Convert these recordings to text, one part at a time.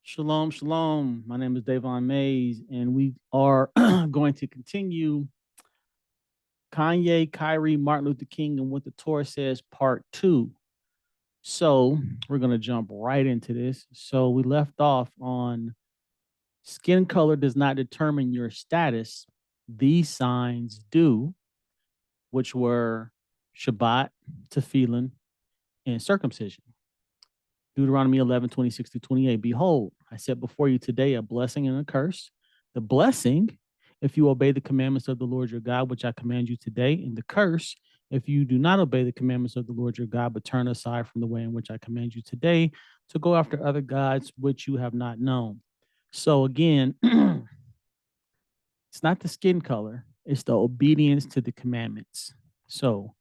Shalom, shalom. My name is Davon Mays, and we are going to continue Kanye, Kyrie, Martin Luther King, and what the Torah says, part two. So we're going to jump right into this. So we left off on skin color does not determine your status. These signs do, which were Shabbat, Tefillin, and circumcision. Deuteronomy 11, 26 to 28. Behold, I set before you today a blessing and a curse. The blessing, if you obey the commandments of the Lord your God, which I command you today, and the curse, if you do not obey the commandments of the Lord your God, but turn aside from the way in which I command you today to go after other gods which you have not known. So again, it's not the skin color, it's the obedience to the commandments. So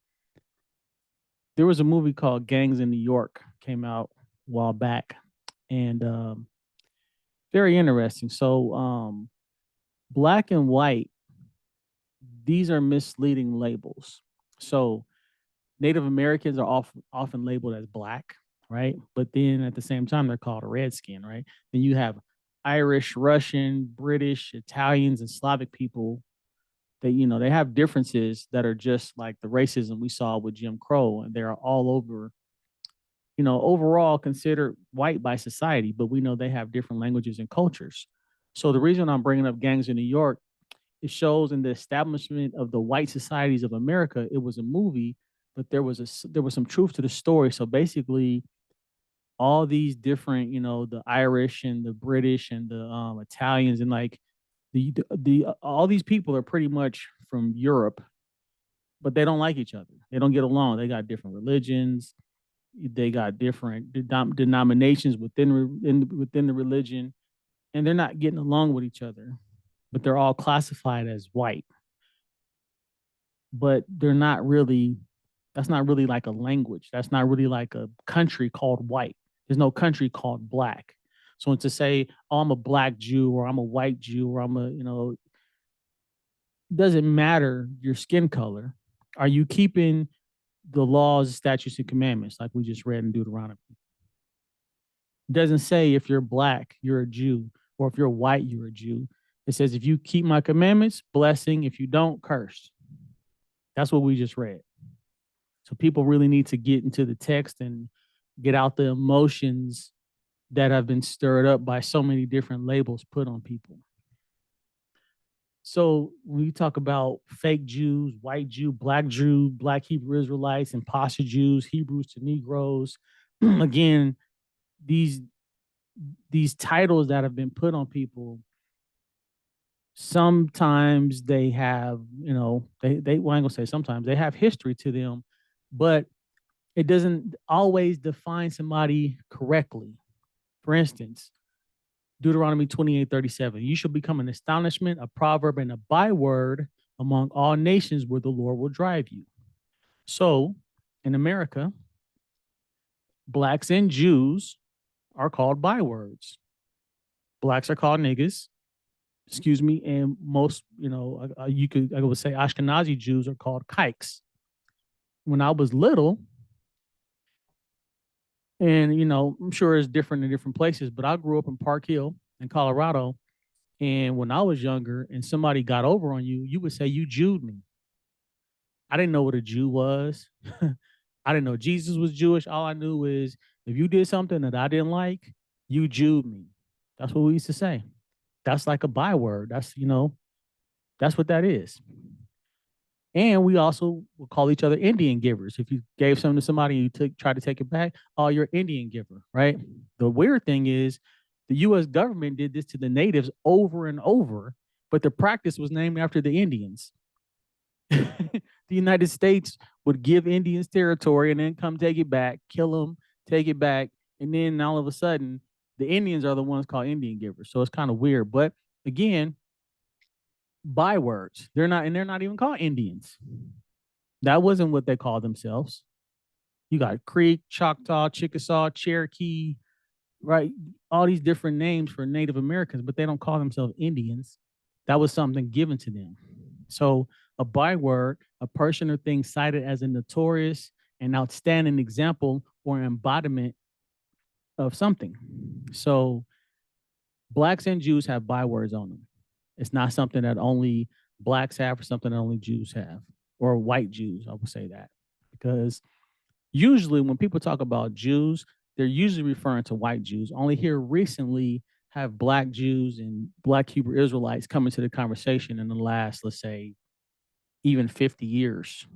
there was a movie called Gangs in New York, came out a while back, and very interesting. So black and white, these are misleading labels. So Native Americans are often labeled as black, right? But then at the same time, they're called a redskin, right? Then you have Irish, Russian, British, Italians, and Slavic people that, they have differences that are just like the racism we saw with Jim Crow, and they're all over, overall considered white by society, but we know they have different languages and cultures. So the reason I'm bringing up Gangs in New York, it shows in the establishment of the white societies of America. It was a movie, but there was some truth to the story. So basically, all these different, the Irish and the British and the Italians and like the all these people are pretty much from Europe, but they don't like each other. They don't get along. They got different religions. They got different denominations within the religion, and they're not getting along with each other. But they're all classified as white. But they're not really. That's not really like a language. That's not really like a country called white. There's no country called black. So to say, oh, I'm a black Jew or I'm a white Jew or I'm a, it doesn't matter your skin color. Are you keeping the laws, statutes, and commandments like we just read in Deuteronomy? It doesn't say if you're black, you're a Jew, or if you're white, you're a Jew. It says if you keep my commandments, blessing. If you don't, curse. That's what we just read. So people really need to get into the text and get out the emotions that have been stirred up by so many different labels put on people. So when you talk about fake Jews, white Jew, black Hebrew Israelites, imposter Jews, Hebrews to Negroes, again, these these titles that have been put on people, sometimes they have, well, I'm gonna say sometimes they have history to them, but it doesn't always define somebody correctly. For instance, Deuteronomy 28:37, you shall become an astonishment, a proverb, and a byword among all nations where the Lord will drive you. So in America, blacks and Jews are called bywords. Blacks are called niggas, excuse me, and most, I would say Ashkenazi Jews are called kikes. When I was little, and I'm sure it's different in different places, but I grew up in Park Hill in Colorado. And when I was younger and somebody got over on you, you would say, you Jewed me. I didn't know what a Jew was. I didn't know Jesus was Jewish. All I knew is if you did something that I didn't like, you Jewed me. That's what we used to say. That's like a byword. That's what that is. And we also would call each other Indian givers. If you gave something to somebody and you tried to take it back, oh, you're Indian giver, right? The weird thing is the US government did this to the natives over and over, but the practice was named after the Indians. The United States would give Indians territory and then come take it back, kill them, take it back, and then all of a sudden, the Indians are the ones called Indian givers. So it's kind of weird. But again, bywords. They're not even called Indians. That wasn't what they called themselves. You got Creek, Choctaw, Chickasaw, Cherokee, right? All these different names for Native Americans, but they don't call themselves Indians. That was something given to them. So a byword, a person or thing cited as a notorious and outstanding example or embodiment of something. So Blacks and Jews have bywords on them. It's not something that only blacks have or something that only Jews have, or white Jews, I would say that. Because usually when people talk about Jews, they're usually referring to white Jews. Only here recently have black Jews and black Hebrew Israelites come into the conversation in the last, let's say, even 50 years.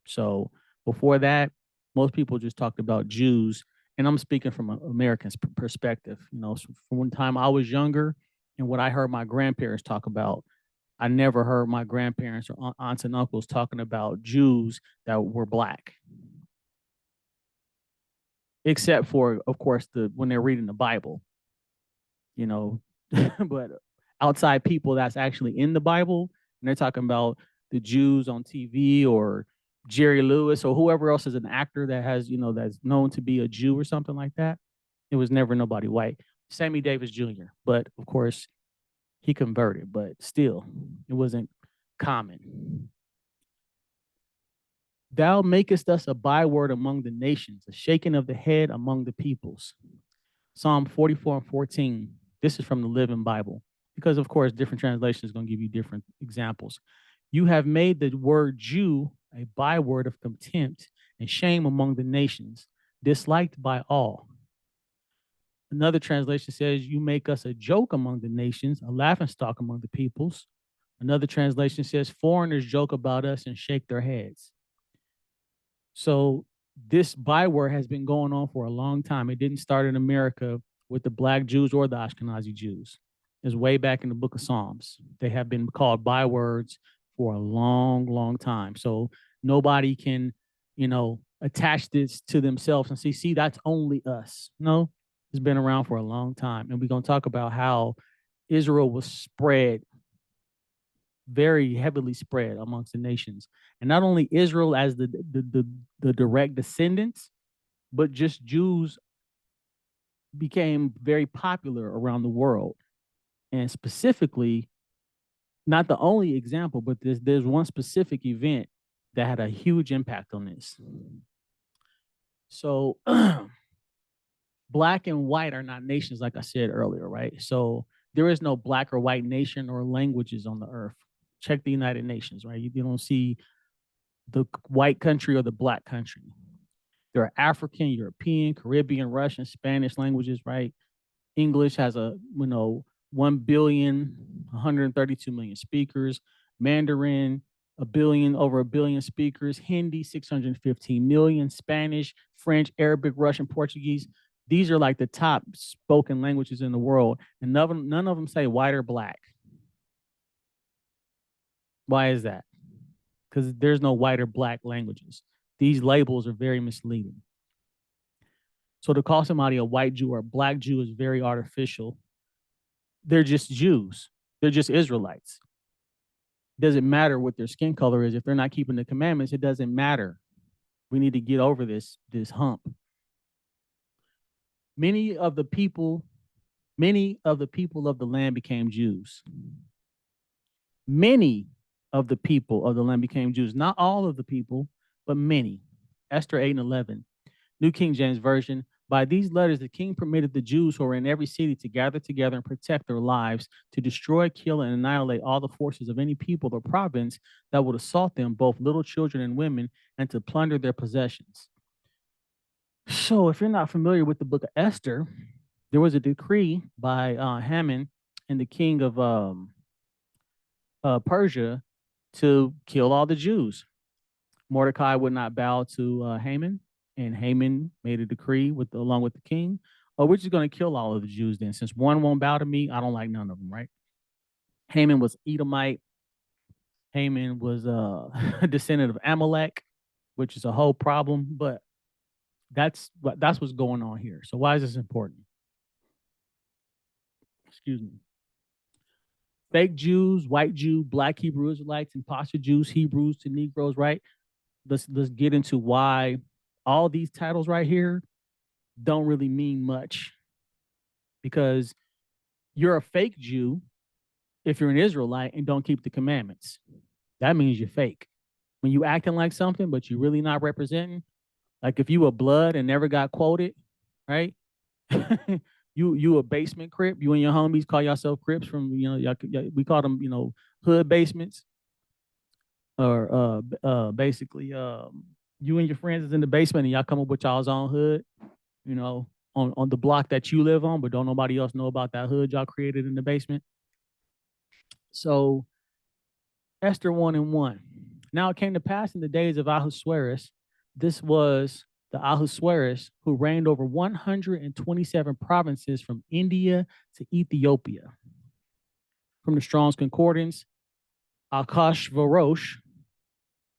So before that, most people just talked about Jews. And I'm speaking from an American's perspective. You know, so from one time I was younger and what I heard my grandparents talk about, I never heard my grandparents or aunts and uncles talking about Jews that were black, except for, of course, when they're reading the Bible, you know. But outside people that's actually in the Bible, and they're talking about the Jews on TV or Jerry Lewis or whoever else is an actor that has, you know, that's known to be a Jew or something like that. It was never nobody white. Sammy Davis Jr., but of course he converted, but still, it wasn't common. Thou makest us a byword among the nations, a shaking of the head among the peoples. Psalm 44:14. This is from the Living Bible, because of course, different translations are going to give you different examples. You have made the word Jew a byword of contempt and shame among the nations, disliked by all. Another translation says, you make us a joke among the nations, a laughingstock among the peoples. Another translation says, foreigners joke about us and shake their heads. So this byword has been going on for a long time. It didn't start in America with the black Jews or the Ashkenazi Jews. It's way back in the book of Psalms. They have been called bywords for a long, long time. So nobody can, you know, attach this to themselves and see, that's only us. No, it's been around for a long time. And we're going to talk about how Israel was spread, very heavily spread amongst the nations. And not only Israel as the direct descendants, but just Jews became very popular around the world. And specifically, not the only example, but there's one specific event that had a huge impact on this. So black and white are not nations, like I said earlier, right? So there is no black or white nation or languages on the earth. Check the United Nations, right? You don't see the white country or the black country. There are African, European, Caribbean, Russian, Spanish languages, right? English has 1 billion, 132 million speakers. Mandarin, over a billion speakers. Hindi, 615 million. Spanish, French, Arabic, Russian, Portuguese. These are like the top spoken languages in the world. And none of them say white or black. Why is that? Because there's no white or black languages. These labels are very misleading. So to call somebody a white Jew or a black Jew is very artificial. They're just Jews. They're just Israelites. It doesn't matter what their skin color is. If they're not keeping the commandments, it doesn't matter. We need to get over this hump. Many of the people of the land became Jews. Many of the people of the land became Jews. Not all of the people, but many. Esther 8:11. New King James Version. By these letters, the king permitted the Jews who were in every city to gather together and protect their lives, to destroy, kill, and annihilate all the forces of any people or province that would assault them, both little children and women, and to plunder their possessions. So if you're not familiar with the book of Esther, there was a decree by Haman and the king of Persia to kill all the Jews. Mordecai would not bow to Haman, and Haman made a decree along with the king. Oh, we're just going to kill all of the Jews then. Since one won't bow to me, I don't like none of them, right? Haman was Edomite. Haman was a descendant of Amalek, which is a whole problem, but that's what's going on here. So why is this important? Excuse me. Fake Jews, white Jew, black Hebrew Israelites, imposter Jews, Hebrews to Negroes, right? Let's get into why all these titles right here don't really mean much, because you're a fake Jew if you're an Israelite and don't keep the commandments. That means you're fake. When you acting like something, but you're really not representing, like if you were blood and never got quoted, right? You a basement crip. You and your homies call yourself crips from we call them hood basements or basically you and your friends is in the basement and y'all come up with y'all's own hood, you know, on the block that you live on, but don't nobody else know about that hood y'all created in the basement. So Esther 1:1. Now it came to pass in the days of Ahasuerus, this was the Ahasuerus who reigned over 127 provinces from India to Ethiopia. From the Strong's Concordance, Akashvarosh,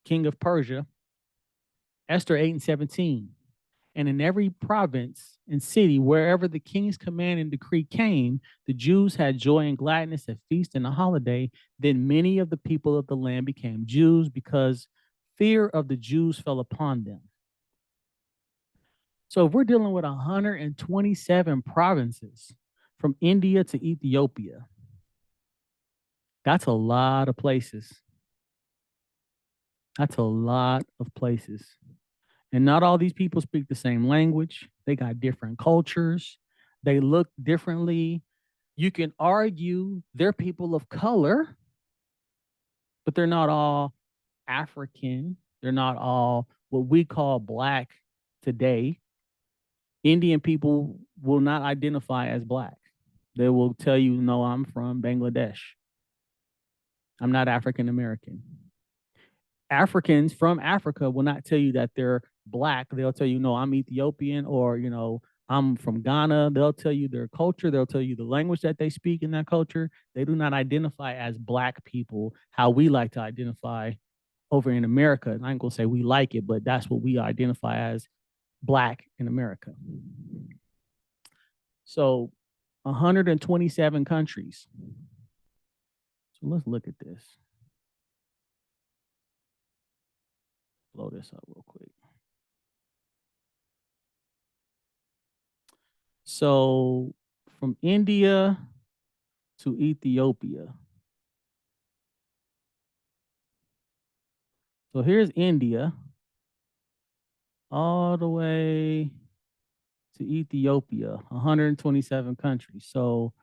king of Persia, Esther 8:17. And in every province and city, wherever the king's command and decree came, the Jews had joy and gladness, a feast and a holiday. Then many of the people of the land became Jews because fear of the Jews fell upon them. So if we're dealing with 127 provinces from India to Ethiopia, that's a lot of places. That's a lot of places. And not all these people speak the same language. They got different cultures. They look differently. You can argue they're people of color, but they're not all African. They're not all what we call black today. Indian people will not identify as black. They will tell you, no, I'm from Bangladesh. I'm not African American. Africans from Africa will not tell you that they're black. They'll tell you, no, I'm Ethiopian, or, I'm from Ghana. They'll tell you their culture. They'll tell you the language that they speak in that culture. They do not identify as black people how we like to identify over in America. And I ain't gonna say we like it, but that's what we identify as black in America. So 127 countries. So let's look at this. Blow this up real quick. So from India to Ethiopia. So here's India all the way to Ethiopia, 127 countries. So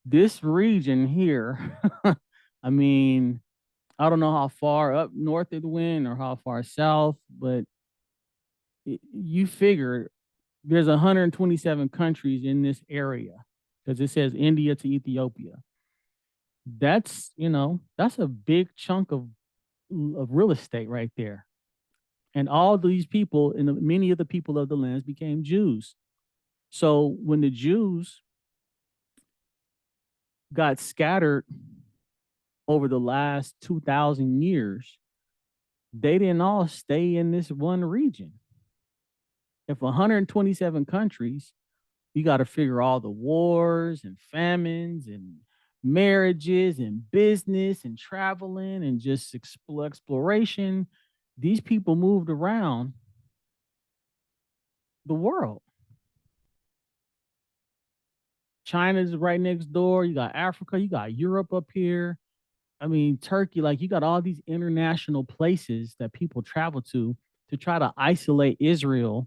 this region here, I mean, I don't know how far up north it went or how far south, but you figure there's 127 countries in this area because it says India to Ethiopia. That's, that's a big chunk of real estate right there. And all these people and many of the people of the lands became Jews. So when the Jews got scattered over the last 2,000 years, they didn't all stay in this one region. If 127 countries, you got to figure all the wars and famines and marriages and business and traveling and just exploration. These people moved around the world. China's right next door. You got Africa. You got Europe up here. I mean, Turkey. Like, you got all these international places that people travel to try to isolate Israel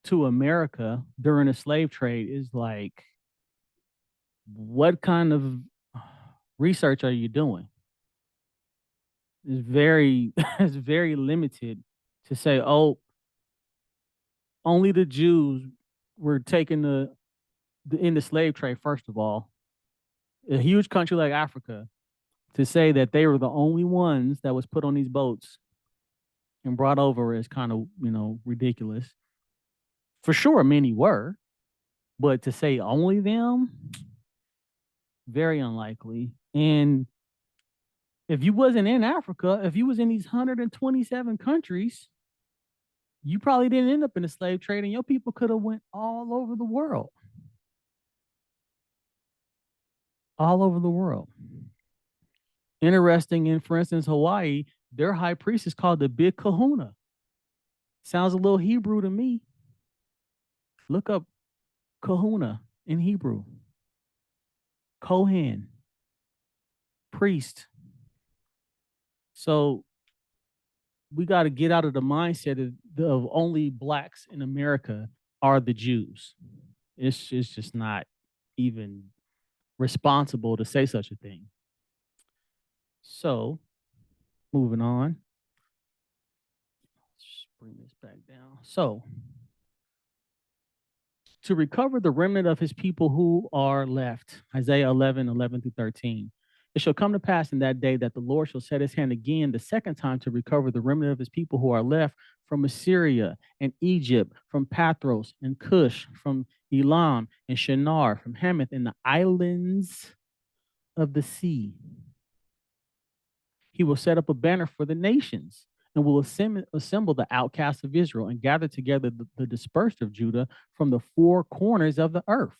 to America during the slave trade is like, what kind of research are you doing? It's very it's very limited to say, oh, only the Jews were taking in the slave trade. First of all, a huge country like Africa, to say that they were the only ones that was put on these boats and brought over is kind of ridiculous. For sure, many were, but to say only them, very unlikely. And if you wasn't in Africa, if you was in these 127 countries, you probably didn't end up in the slave trade, and your people could have went all over the world. All over the world. Interesting, in, for instance, Hawaii, their high priest is called the Big Kahuna. Sounds a little Hebrew to me. Look up Kahuna in Hebrew. Kohen. Priest. So we got to get out of the mindset of only blacks in America are the Jews. It's just not even responsible to say such a thing. So, moving on. Let's bring this back down. So, to recover the remnant of his people who are left. Isaiah 11 through 13. It shall come to pass in that day that the Lord shall set his hand again the second time to recover the remnant of his people who are left from Assyria and Egypt, from Pathros and Cush, from Elam and Shinar, from Hamath and the islands of the sea. He will set up a banner for the nations and will assemble the outcasts of Israel and gather together the dispersed of Judah from the four corners of the earth.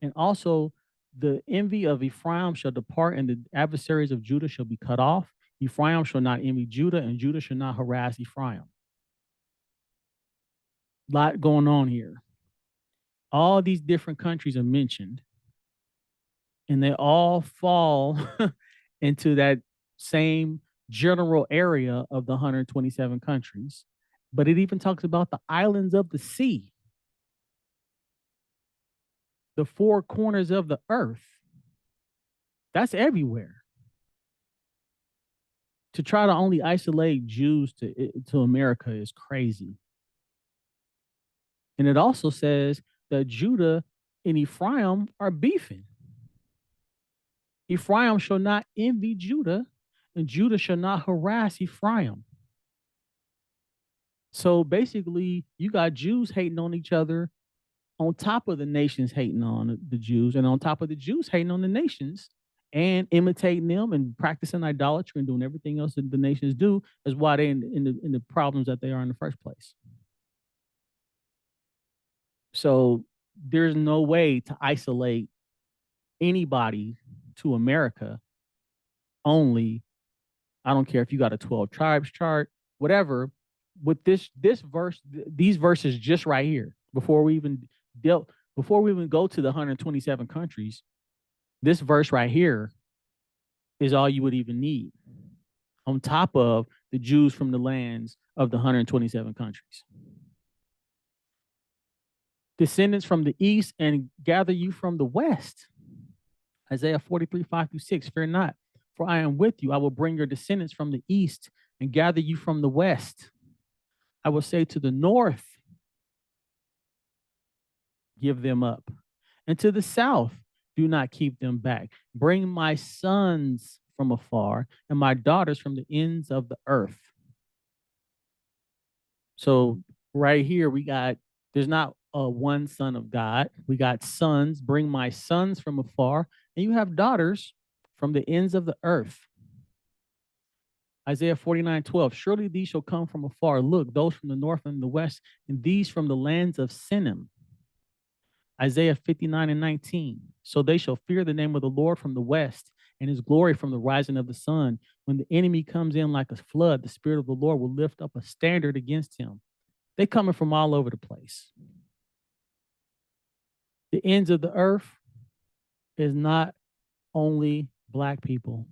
And also the envy of Ephraim shall depart, and the adversaries of Judah shall be cut off. Ephraim shall not envy Judah, and Judah shall not harass Ephraim. Lot going on here. All these different countries are mentioned, and they all fall into that same general area of the 127 countries. But it even talks about the islands of the sea, the four corners of the earth. That's everywhere. To try to only isolate Jews to America is crazy. And it also says that Judah and Ephraim are beefing. Ephraim shall not envy Judah, and Judah shall not harass Ephraim. So basically, you got Jews hating on each other on top of the nations hating on the Jews, and on top of the Jews hating on the nations and imitating them and practicing idolatry and doing everything else that the nations do is why they're in the problems that they are in the first place. So there's no way to isolate anybody to America only. I don't care if you got a 12 tribes chart, whatever. With this verse, these verses just right here, before we even go to the 127 countries, this verse right here is all you would even need, on top of the Jews from the lands of the 127 countries. Descendants from the east and gather you from the west. Isaiah 43, 5 through 6. Fear not, for I am with you. I will bring your descendants from the east and gather you from the west. I will say to the north, give them up. And to the south, do not keep them back. Bring my sons from afar and my daughters from the ends of the earth. So right here, there's not one son of God. We got sons, bring my sons from afar, and you have daughters from the ends of the earth. Isaiah 49, 12. Surely these shall come from afar. Look, those from the north and the west, and these from the lands of Sinim. Isaiah 59 and 19. So they shall fear the name of the Lord from the west, and his glory from the rising of the sun. When the enemy comes in like a flood, the Spirit of the Lord will lift up a standard against him. They're coming from all over the place. The ends of the earth is not only black people.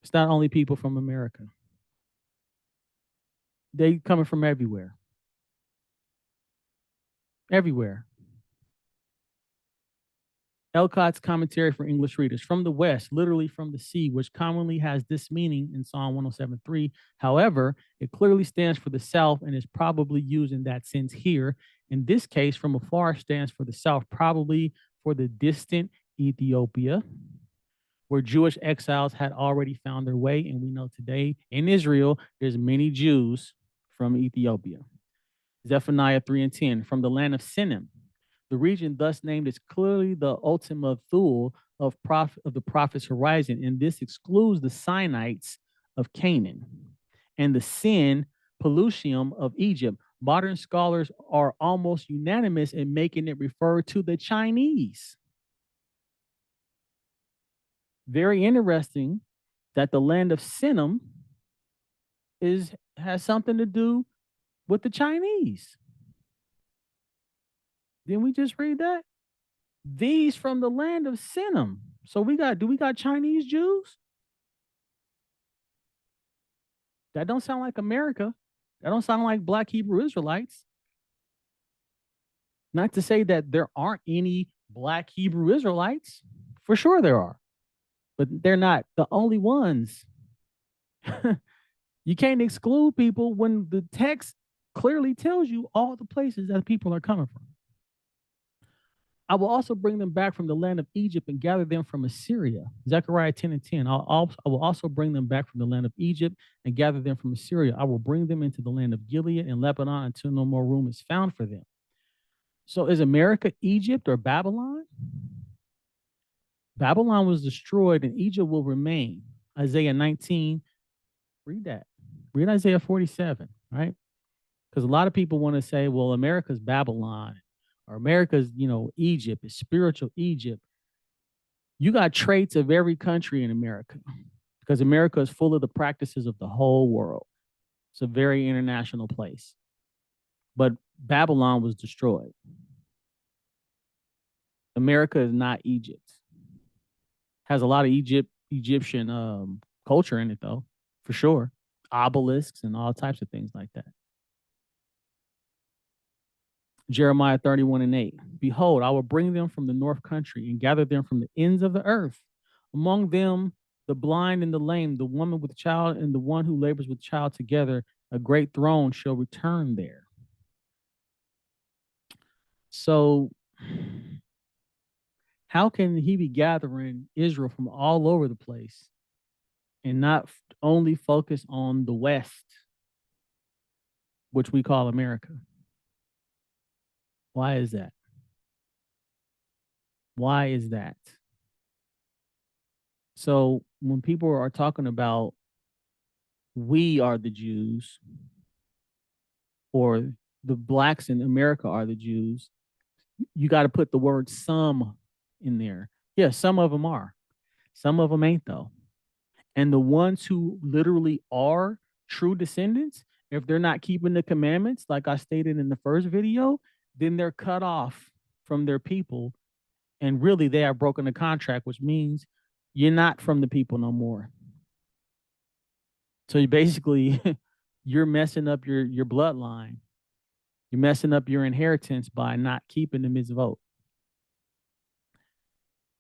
It's not only people from America. They coming from everywhere. Everywhere. Elcott's commentary for English readers. From the west, literally from the sea, which commonly has this meaning in Psalm 107:3. However, it clearly stands for the south and is probably used in that sense here. In this case, from afar stands for the south, probably for the distant Ethiopia, where Jewish exiles had already found their way. And we know today in Israel, there's many Jews from Ethiopia. Zephaniah 3 and 10, from the land of Sinim. The region thus named is clearly the Ultima Thule of the prophet's horizon, and this excludes the Sinites of Canaan and the Sin Pelusium of Egypt. Modern scholars are almost unanimous in making it refer to the Chinese. Very interesting that the land of Sinim has something to do with the Chinese. Didn't we just read that? These from the land of Sinim. So do we got Chinese Jews? That don't sound like America. That don't sound like black Hebrew Israelites. Not to say that there aren't any Black Hebrew Israelites. For sure there are, but they're not the only ones. You can't exclude people when the text clearly tells you all the places that people are coming from. I will also bring them back from the land of Egypt and gather them from Assyria. Zechariah 10 and 10. I will also bring them back from the land of Egypt and gather them from Assyria. I will bring them into the land of Gilead and Lebanon until no more room is found for them. So is America Egypt or Babylon? Babylon was destroyed and Egypt will remain. Isaiah 19, read that. Read Isaiah 47, right? Because a lot of people want to say, well, America's Babylon or America's, Egypt is spiritual Egypt. You got traits of every country in America because America is full of the practices of the whole world. It's a very international place. But Babylon was destroyed. America is not Egypt. Has a lot of Egyptian culture in it, though, for sure. Obelisks and all types of things like that. Jeremiah 31 and 8. Behold, I will bring them from the north country and gather them from the ends of the earth. Among them, the blind and the lame, the woman with child, and the one who labors with child together, a great throne shall return there. So, how can he be gathering Israel from all over the place and not only focus on the West, which we call America? Why is that? Why is that? So when people are talking about we are the Jews or the blacks in America are the Jews, you got to put the word some in there. Yeah, some of them are. Some of them ain't though. And the ones who literally are true descendants, if they're not keeping the commandments, like I stated in the first video, then they're cut off from their people. And really, they have broken the contract, which means you're not from the people no more. So you basically, you're messing up your bloodline. You're messing up your inheritance by not keeping the mitzvot.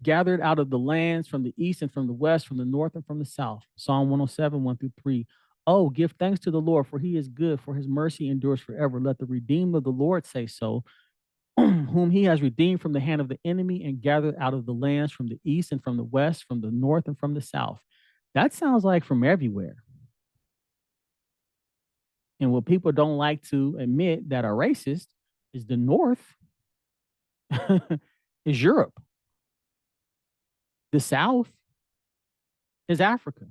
Gathered out of the lands from the east and from the west, from the north and from the south. Psalm 107, 1 through 3. Oh, give thanks to the Lord, for he is good, for his mercy endures forever. Let the redeemed of the Lord say so, whom he has redeemed from the hand of the enemy and gathered out of the lands from the east and from the west, from the north and from the south. That sounds like from everywhere. And what people don't like to admit that are racist is the North is Europe. The South is Africa.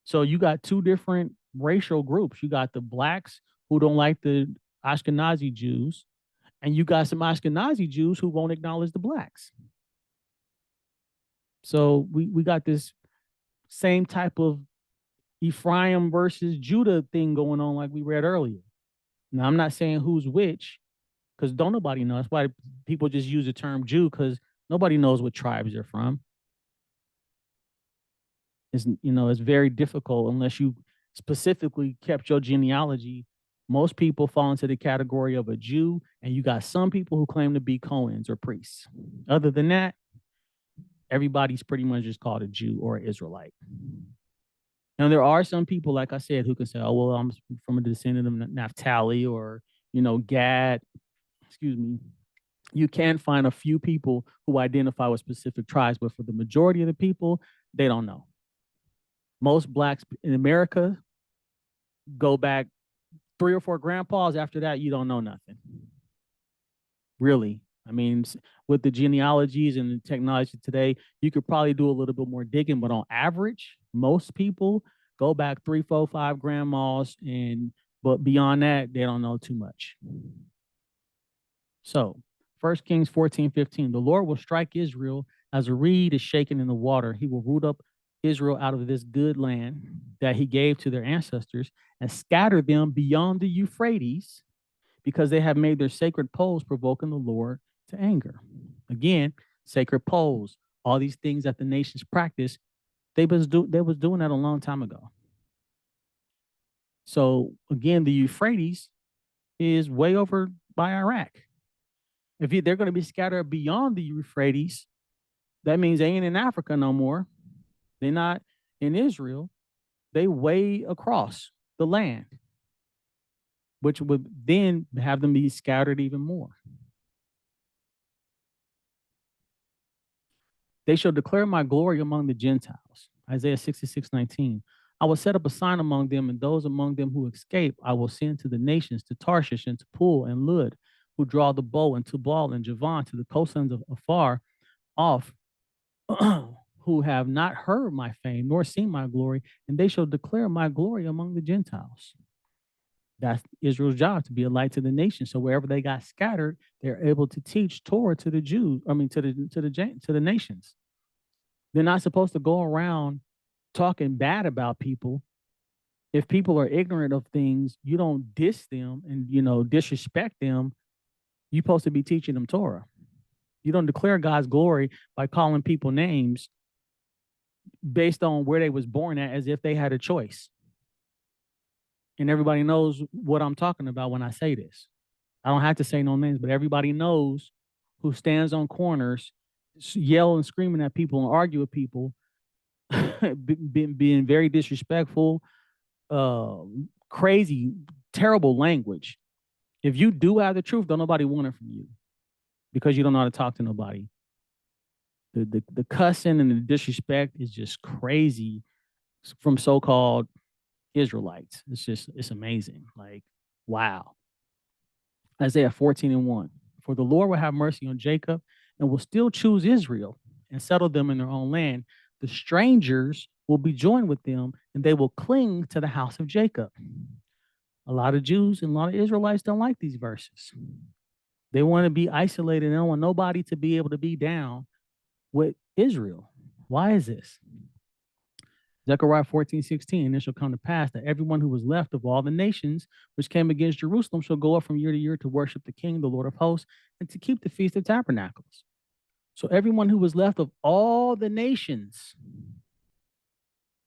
So you got two different racial groups. You got the blacks who don't like the Ashkenazi Jews, and you got some Ashkenazi Jews who won't acknowledge the blacks. So we got this same type of Ephraim versus Judah thing going on like we read earlier. Now, I'm not saying who's which, because don't nobody know. That's why people just use the term Jew, because nobody knows what tribes they're from. It's very difficult unless you specifically kept your genealogy. Most people fall into the category of a Jew, and you got some people who claim to be Cohens or priests. Other than that, everybody's pretty much just called a Jew or an Israelite. Now, there are some people, like I said, who can say, oh, well, I'm from a descendant of Naphtali or, Gad. Excuse me. You can find a few people who identify with specific tribes, but for the majority of the people, they don't know. Most blacks in America go back 3 or 4 grandpas. After that, you don't know nothing. Really. I mean, with the genealogies and the technology today, you could probably do a little bit more digging, but on average, most people go back 3, 4, 5 grandmas, but beyond that, they don't know too much. So 1 Kings 14:15, the Lord will strike Israel as a reed is shaken in the water. He will root up Israel out of this good land that he gave to their ancestors and scatter them beyond the Euphrates because they have made their sacred poles provoking the Lord to anger. Again, sacred poles, all these things that the nations practice, they was doing that a long time ago. So again, the Euphrates is way over by Iraq. They're going to be scattered beyond the Euphrates, that means they ain't in Africa no more. They're not in Israel. They way across the land, which would then have them be scattered even more. They shall declare my glory among the Gentiles. Isaiah 66:19. I will set up a sign among them, and those among them who escape, I will send to the nations, to Tarshish and to Pul and Lud, who draw the bow, and Tubal and Javan, to the coastlands of afar off, who have not heard my fame nor seen my glory, and they shall declare my glory among the Gentiles. That's Israel's job, to be a light to the nation. So wherever they got scattered, they're able to teach Torah to the Jews. I mean, to the nations. They're not supposed to go around talking bad about people. If people are ignorant of things, you don't diss them and disrespect them. You're supposed to be teaching them Torah. You don't declare God's glory by calling people names based on where they was born at, as if they had a choice. And everybody knows what I'm talking about when I say this. I don't have to say no names, but everybody knows who stands on corners, yell and screaming at people and argue with people, being very disrespectful, crazy, terrible language. If you do have the truth, don't nobody want it from you, because you don't know how to talk to nobody. The cussing and the disrespect is just crazy from so-called Israelites. It's amazing. Like, wow. Isaiah 14:1. For the Lord will have mercy on Jacob and will still choose Israel and settle them in their own land. The strangers will be joined with them, and they will cling to the house of Jacob. A lot of Jews and a lot of Israelites don't like these verses. They want to be isolated. They don't want nobody to be able to be down with Israel. Why is this? Zechariah 14:16, and it shall come to pass that everyone who was left of all the nations which came against Jerusalem shall go up from year to year to worship the King, the Lord of hosts, and to keep the Feast of Tabernacles. So everyone who was left of all the nations,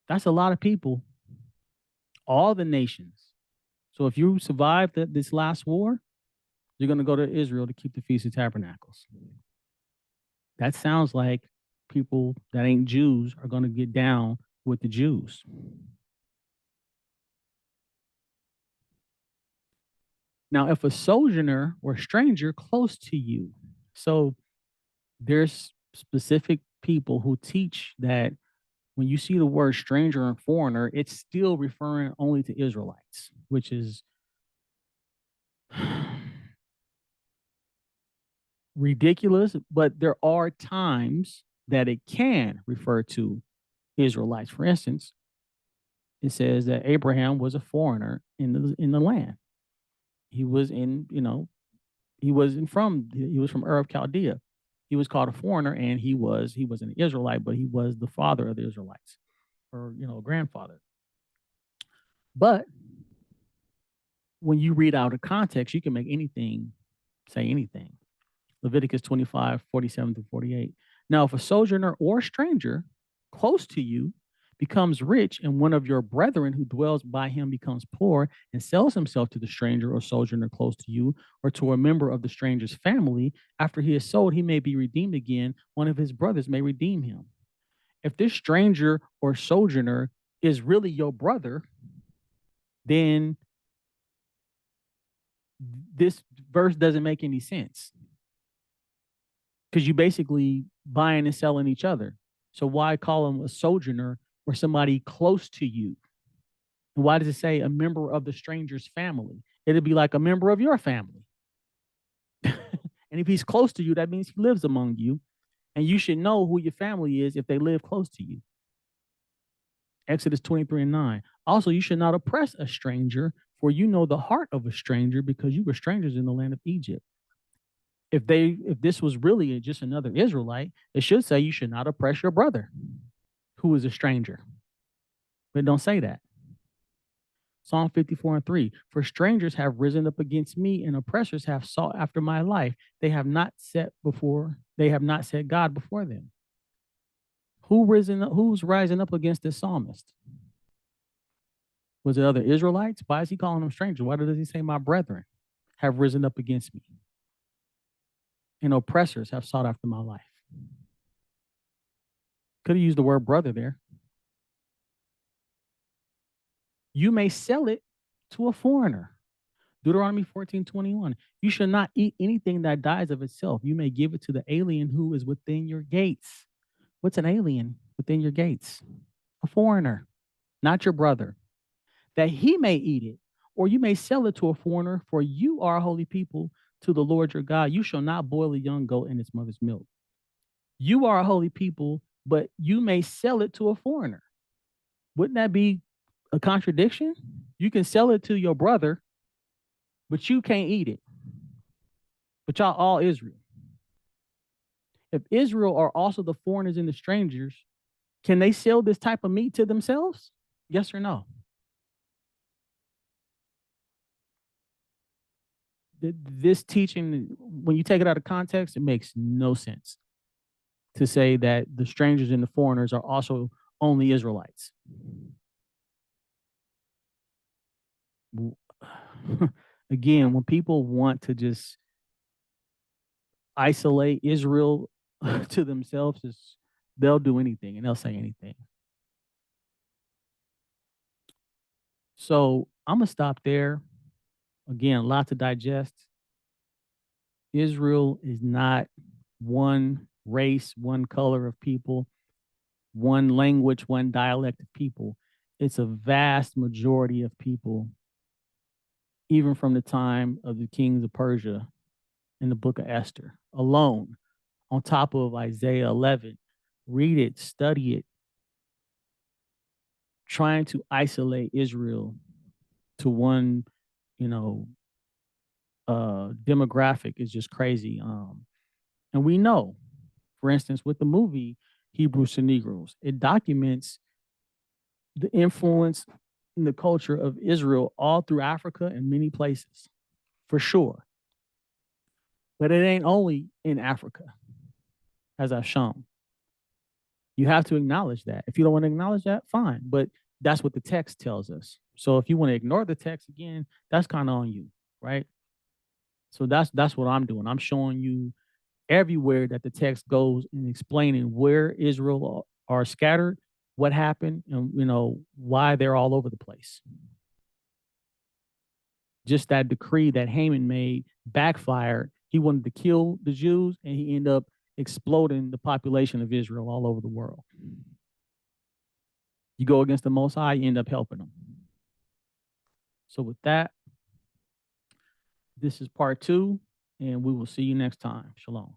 that's a lot of people, all the nations. So if you survive this last war, you're going to go to Israel to keep the Feast of Tabernacles. That sounds like people that ain't Jews are going to get down with the Jews. Now, if a sojourner or stranger close to you, so there's specific people who teach that when you see the word stranger and foreigner, it's still referring only to Israelites, which is ridiculous, but there are times that it can refer to Israelites. For instance, it says that Abraham was a foreigner in the land. He was from Ur of Chaldea. He was called a foreigner, and he was an Israelite, but he was the father of the Israelites, or grandfather. But when you read out of context, you can make anything say anything. Leviticus 25:47-48. Now, if a sojourner or stranger close to you becomes rich, and one of your brethren who dwells by him becomes poor and sells himself to the stranger or sojourner close to you, or to a member of the stranger's family, after he is sold, he may be redeemed again. One of his brothers may redeem him. If this stranger or sojourner is really your brother, then this verse doesn't make any sense, because you basically buying and selling each other. So why call him a sojourner or somebody close to you? And why does it say a member of the stranger's family? It'd be like a member of your family. And if he's close to you, that means he lives among you. And you should know who your family is if they live close to you. Exodus 23:9. Also, you should not oppress a stranger, for you know the heart of a stranger, because you were strangers in the land of Egypt. If this was really just another Israelite, it should say you should not oppress your brother who is a stranger. But it don't say that. Psalm 54:3. For strangers have risen up against me, and oppressors have sought after my life. They have not set God before them. Who's rising up against this psalmist? Was it other Israelites? Why is he calling them strangers? Why does he say my brethren? have risen up against me, and oppressors have sought after my life. Could have used the word brother there. You may sell it to a foreigner. Deuteronomy 14:21. You should not eat anything that dies of itself. You may give it to the alien who is within your gates. What's an alien within your gates? A foreigner, not your brother, that he may eat it, or you may sell it to a foreigner, for you are a holy people to the Lord your God. You shall not boil a young goat in its mother's milk. You are a holy people, but you may sell it to a foreigner. Wouldn't that be a contradiction? You can sell it to your brother, but you can't eat it. But y'all all Israel. If Israel are also the foreigners and the strangers, can they sell this type of meat to themselves? Yes or no? This teaching, when you take it out of context, it makes no sense to say that the strangers and the foreigners are also only Israelites. Again, when people want to just isolate Israel to themselves, they'll do anything and they'll say anything. So I'm gonna stop there. Again, a lot to digest. Israel is not one race, one color of people, one language, one dialect of people. It's a vast majority of people, even from the time of the kings of Persia in the book of Esther alone, on top of Isaiah 11. Read it, study it. Trying to isolate Israel to one, demographic is just crazy. And we know, for instance, with the movie Hebrews to Negroes, it documents the influence in the culture of Israel all through Africa and many places, for sure. But it ain't only in Africa, as I've shown. You have to acknowledge that. If you don't want to acknowledge that, fine. But that's what the text tells us. So if you want to ignore the text again, that's kind of on you, right? So that's what I'm doing. I'm showing you everywhere that the text goes and explaining where Israel are scattered, what happened, and why they're all over the place. Just that decree that Haman made backfired. He wanted to kill the Jews, and he ended up exploding the population of Israel all over the world. You go against the Most High, you end up helping them. So with that, this is part 2, and we will see you next time. Shalom.